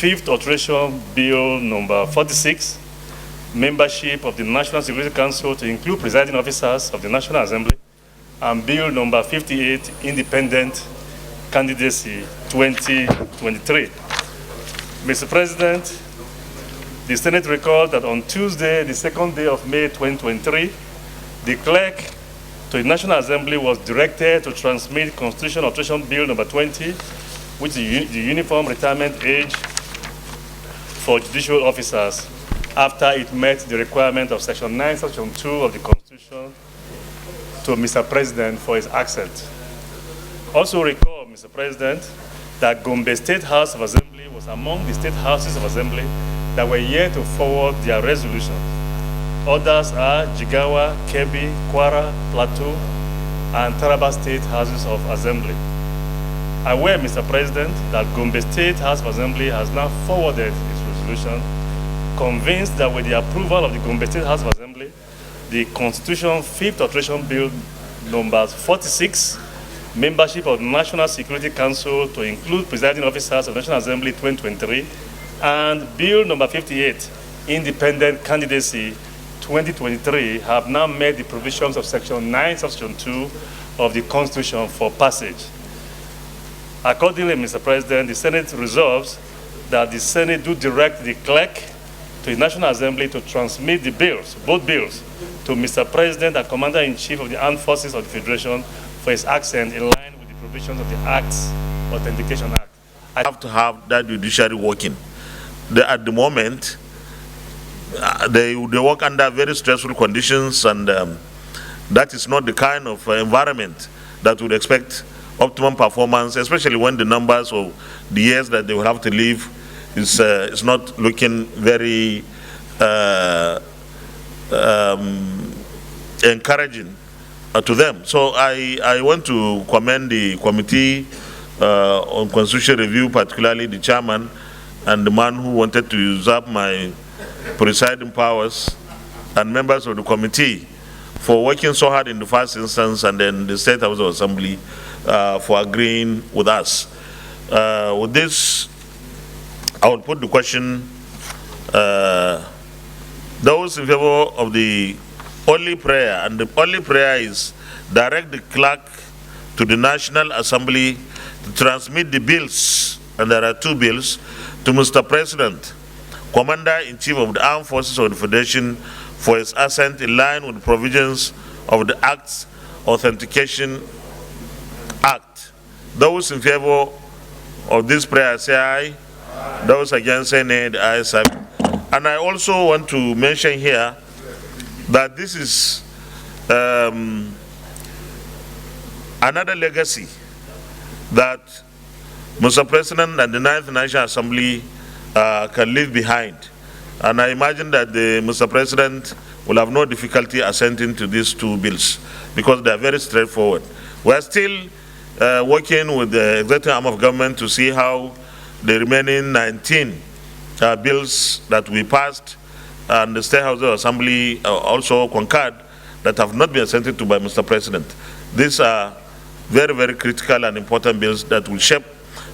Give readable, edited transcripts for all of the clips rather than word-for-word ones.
Fifth Alteration Bill number 46, membership of the National Security Council to include presiding officers of the National Assembly, and Bill number 58, independent candidacy 2023. Mr. President, the Senate recalled that on Tuesday, the second day of May 2023, the clerk to the National Assembly was directed to transmit Constitutional Alteration Bill number 20, which is the uniform retirement age for judicial officers, after it met the requirement of Section 9, Section 2 of the Constitution, to Mr. President for his accent. Also recall, Mr. President, that Gombe State House of Assembly was among the state houses of assembly that were yet to forward their resolutions. Others are Jigawa, Kebbi, Kwara, Plateau, and Taraba State Houses of Assembly. Aware, Mr. President, that Gombe State House of Assembly has now forwarded its resolution, convinced that with the approval of the Gombe State House of Assembly, the Constitution Fifth Alteration Bill number 46, membership of the National Security Council to include presiding officers of the National Assembly 2023, and Bill number 58, independent candidacy 2023, have now met the provisions of Section 9, Section 2 of the Constitution for passage. Accordingly, Mr. President, the Senate resolves that the Senate do direct the clerk to the National Assembly to transmit the bills, both bills, to Mr. President and Commander-in-Chief of the Armed Forces of the Federation for his accent in line with the provisions of the Acts Authentication Act. I have to have that judiciary working. At the moment, they work under very stressful conditions, and that is not the kind of environment that would expect optimum performance, especially when the numbers of the years that they will have to live is not looking very encouraging to them. So I want to commend the Committee on Constitutional Review, particularly the chairman and the man who wanted to usurp my presiding powers, and members of the committee for working so hard in the first instance, and then the State House of Assembly for agreeing with us. With this, I will put the question, those in favor of the only prayer, and the only prayer is direct the clerk to the National Assembly to transmit the bills, and there are two bills, to Mr. President, Commander-in-Chief of the Armed Forces of the Federation, for his assent in line with the provisions of the Acts Authentication Act. Those in favor of this prayer say aye. Those against say nay. The ayes have it. And I also want to mention here that this is another legacy that Mr. President and the 9th National Assembly can leave behind. And I imagine that Mr. President will have no difficulty assenting to these two bills because they are very straightforward. We are still working with the executive arm of government to see how the remaining 19 bills that we passed and the State House of Assembly also concurred that have not been assented to by Mr. President. These are very, very critical and important bills that will shape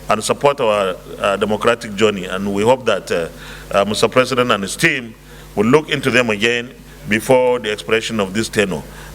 and support our democratic journey, and we hope that Mr. President and his team will look into them again before the expiration of this tenure.